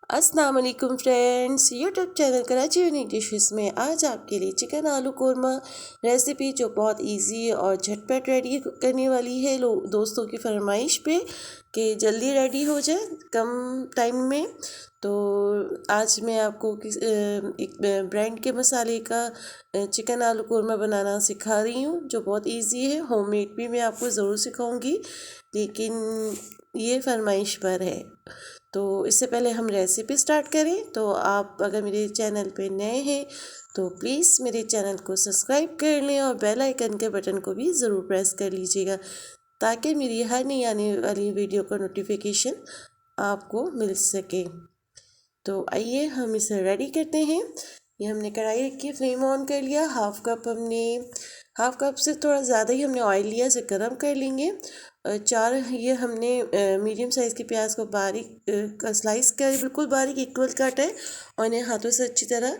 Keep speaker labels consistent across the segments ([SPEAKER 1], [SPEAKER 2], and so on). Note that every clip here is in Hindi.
[SPEAKER 1] अस्सलाम वालेकुम friends, YouTube channel Karachi unique dishes में आज आपके लिए चिकन आलू कोरमा रेसिपी जो बहुत इजी और झटपट रेडी करने वाली है दोस्तों की फरमाइश पे कि जल्दी रेडी हो जाए कम टाइम में। तो आज मैं आपको एक ब्रांड के मसाले का चिकन आलू कोरमा बनाना सिखा रही हूँ जो बहुत इजी है। होममेड भी मैं आपको ज़रूर सिखाऊंगी, लेकिन ये फरमाइश पर है। तो इससे पहले हम रेसिपी स्टार्ट करें तो आप अगर मेरे चैनल पे नए हैं तो प्लीज़ मेरे चैनल को सब्सक्राइब कर लें और बेल आइकन के बटन को भी ज़रूर प्रेस कर लीजिएगा ताकि मेरी हर नई आने वाली वीडियो का नोटिफिकेशन आपको मिल सके। तो आइए हम इसे रेडी करते हैं। ये हमने कढ़ाई रखी, फ्लेम ऑन कर लिया। हाफ कप से थोड़ा ज़्यादा ही हमने ऑयल लिया, इसे गर्म कर लेंगे। चार ये हमने मीडियम साइज़ के प्याज को बारीक स्लाइस कर बिल्कुल बारीक इक्वल काटा है और इन्हें हाथों से अच्छी तरह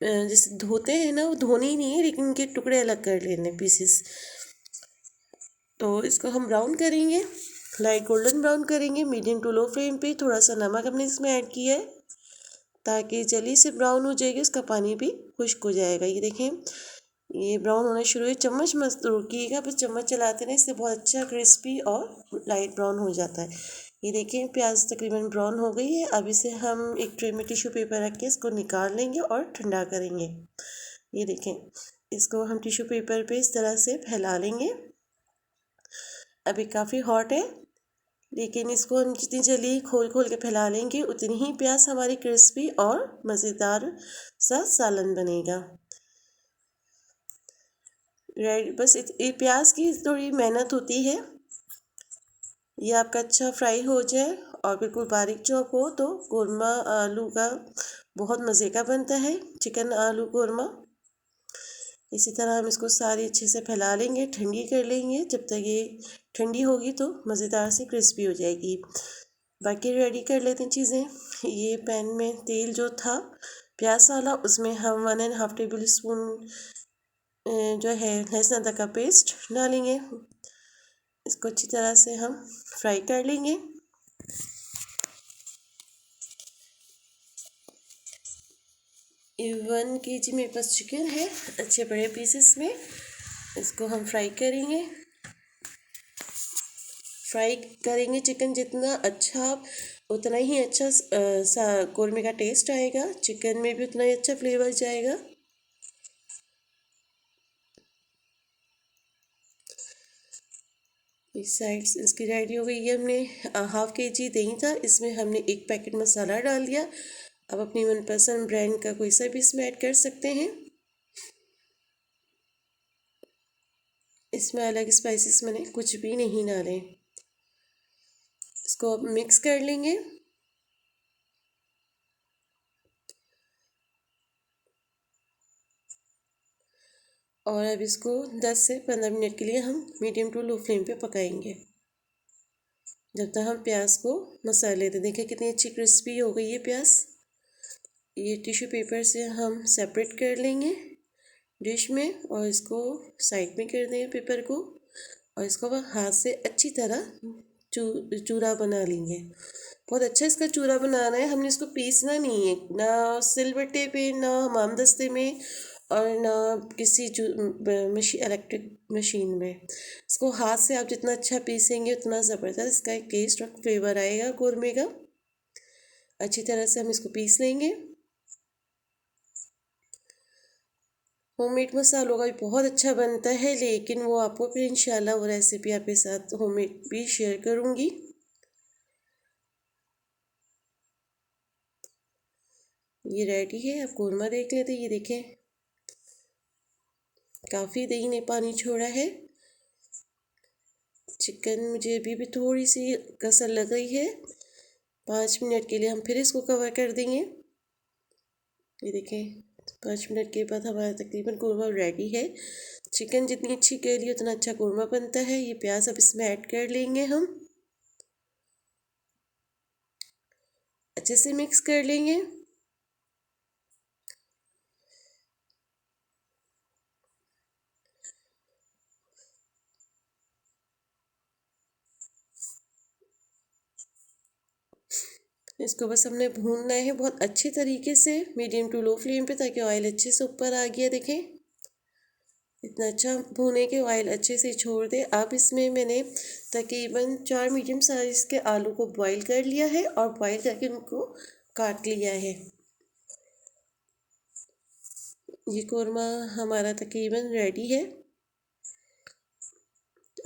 [SPEAKER 1] जैसे धोते हैं ना, वो धोने ही नहीं है लेकिन इनके टुकड़े अलग कर लेने पीसेस। तो इसको हम ब्राउन करेंगे, लाइट गोल्डन ब्राउन करेंगे मीडियम टू लो फ्लेम पे। थोड़ा सा नमक हमने इसमें ऐड किया है ताकि जल्दी से ब्राउन हो जाएगी, उसका पानी भी खुश्क हो जाएगा। ये देखें ये ब्राउन होना शुरू है। चम्मच मत रोकिएगा, बस चम्मच चलाते रहें, इससे बहुत अच्छा क्रिस्पी और लाइट ब्राउन हो जाता है। ये देखिए प्याज तकरीबन ब्राउन हो गई है। अब इसे हम एक ट्रे में टिश्यू पेपर रख के इसको निकाल लेंगे और ठंडा करेंगे। ये देखें इसको हम टिश्यू पेपर पे इस तरह से फैला लेंगे। अभी काफ़ी हॉट है लेकिन इसको हम जितनी जल्दी खोल खोल के फैला लेंगे उतनी ही प्याज हमारी क्रिस्पी और मज़ेदार सा सालन बनेगा। बस ये प्याज की थोड़ी मेहनत होती है, ये आपका अच्छा फ्राई हो जाए और बिल्कुल बारीक चॉप हो तो कोरमा आलू का बहुत मज़े का बनता है, चिकन आलू कोरमा। इसी तरह हम इसको सारी अच्छे से फैला लेंगे, ठंडी कर लेंगे। जब तक ये ठंडी होगी तो मज़ेदार से क्रिस्पी हो जाएगी। बाकी रेडी कर लेते हैं चीज़ें। ये पैन में तेल जो था प्याज वाला, उसमें हम 1.5 टेबल स्पून जो है लहसुन अदरक का पेस्ट डालेंगे। इसको अच्छी तरह से हम फ्राई कर लेंगे। ये 1 kg मेरे पास चिकन है, अच्छे बड़े पीसेस में। इसको हम फ्राई करेंगे। चिकन जितना अच्छा उतना ही अच्छा सा कोरमे का टेस्ट आएगा, चिकन में भी उतना ही अच्छा फ्लेवर जाएगा। इस साइड से इसकी रेडी हो गई है। हमने 1/2 kg दही था, इसमें हमने 1 पैकेट मसाला डाल दिया। अब अपनी मनपसंद ब्रांड का कोई सा भी इसमें ऐड कर सकते हैं। इसमें अलग स्पाइसेस मैंने कुछ भी नहीं डाले। इसको अब मिक्स कर लेंगे। और अब इसको 10 से 15 मिनट के लिए हम मीडियम टू लो फ्लेम पे पकाएंगे जब तक हम प्याज को मसाले दें। देखिए कितनी अच्छी क्रिस्पी हो गई है प्याज। ये टिश्यू पेपर से हम सेपरेट कर लेंगे डिश में और इसको साइड में कर देंगे पेपर को, और इसको हाथ से अच्छी तरह चूरा बना लेंगे। बहुत अच्छा इसका चूरा बनाना है, हमने इसको पीसना नहीं है, ना सिलबट्टे पे ना हमामदस्ते में और ना किसी इलेक्ट्रिक मशीन में। इसको हाथ से आप जितना अच्छा पीसेंगे उतना ज़बरदस्त इसका एक टेस्ट और फ्लेवर आएगा कोरमे का। अच्छी तरह से हम इसको पीस लेंगे। होममेड मसालों का भी बहुत अच्छा बनता है, लेकिन वो आपको फिर इंशाल्लाह वो रेसिपी आपके साथ होममेड भी शेयर करूँगी। ये रेडी है। अब कोरमा देख लेते हैं। ये देखें काफ़ी दही ने पानी छोड़ा है। चिकन मुझे अभी भी थोड़ी सी कसर लग रही है। 5 मिनट के लिए हम फिर इसको कवर कर देंगे। ये देखें 5 मिनट के बाद हमारा तकरीबन कोरमा रेडी है। चिकन जितनी अच्छी ग्रेवी उतना अच्छा कोरमा बनता है। ये प्याज अब इसमें ऐड कर लेंगे हम, अच्छे से मिक्स कर लेंगे। इसको इसको बस हमने भूनना है बहुत अच्छे तरीके से, मीडियम टू लो फ्लेम पे, ताकि ऑयल अच्छे से ऊपर आ गया। देखें इतना अच्छा भूने के ऑयल अच्छे से छोड़ दे। अब इसमें मैंने तकरीबन 4 मीडियम साइज़ के आलू को बॉईल कर लिया है और बॉईल करके उनको काट लिया है। ये कौरमा हमारा तकरीबन रेडी है।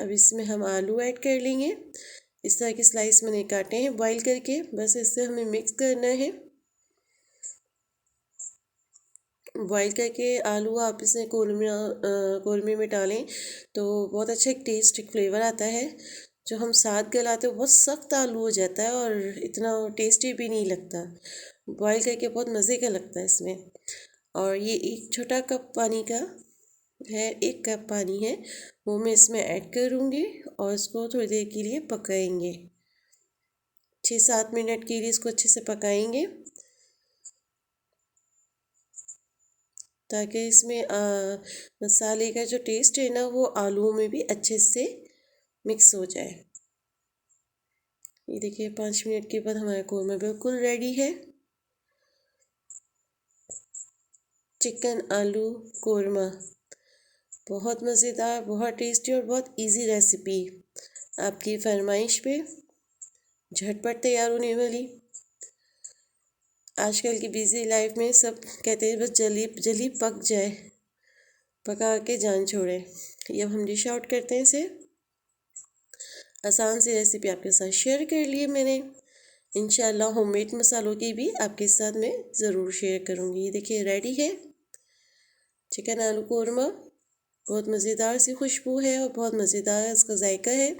[SPEAKER 1] अब इसमें हम आलू ऐड कर लेंगे। इस तरह के स्लाइस मैंने काटे हैं बॉईल करके, बस इससे हमें मिक्स करना है। बॉईल करके आलू आप इसमें कौरमे में डालें तो बहुत अच्छा एक टेस्ट, एक फ्लेवर आता है। जो हम साथ गलाते हैं बहुत सख्त आलू हो जाता है और इतना टेस्टी भी नहीं लगता। बॉईल करके बहुत मज़े का लगता है इसमें। और ये एक छोटा कप पानी का है, 1 कप पानी है, वो मैं इसमें ऐड करूँगी और इसको थोड़ी देर के लिए पकाएंगे। 6-7 मिनट के लिए इसको अच्छे से पकाएंगे ताकि इसमें मसाले का जो टेस्ट है ना वो आलूओं में भी अच्छे से मिक्स हो जाए। ये देखिए 5 मिनट के बाद हमारा कौरमा बिल्कुल रेडी है। चिकन आलू कौरमा बहुत मज़ेदार, बहुत टेस्टी और बहुत इजी रेसिपी, आपकी फरमाइश पे झटपट तैयार होने वाली। आजकल की बिज़ी लाइफ में सब कहते हैं बस जल्दी जल्दी पक जाए, पका के जान छोड़े। ये अब हम डिश आउट करते हैं इसे। आसान सी रेसिपी आपके साथ शेयर कर लिए मैंने। इंशाल्लाह होममेड मसालों की भी आपके साथ मैं ज़रूर शेयर करूँगी। ये देखिए रेडी है चिकन आलू कौरमा। बहुत मज़ेदार सी खुशबू है और बहुत मज़ेदार इसका जायका है।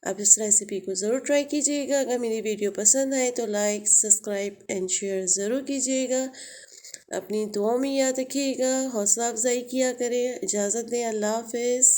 [SPEAKER 1] आप इस रेसिपी को ज़रूर ट्राई कीजिएगा। अगर मेरी वीडियो पसंद आए तो लाइक, सब्सक्राइब एंड शेयर ज़रूर कीजिएगा। अपनी दुआओं में याद रखिएगा, हौसला अफजाई किया करें। इजाज़त दें, अल्लाह हाफ़िज़।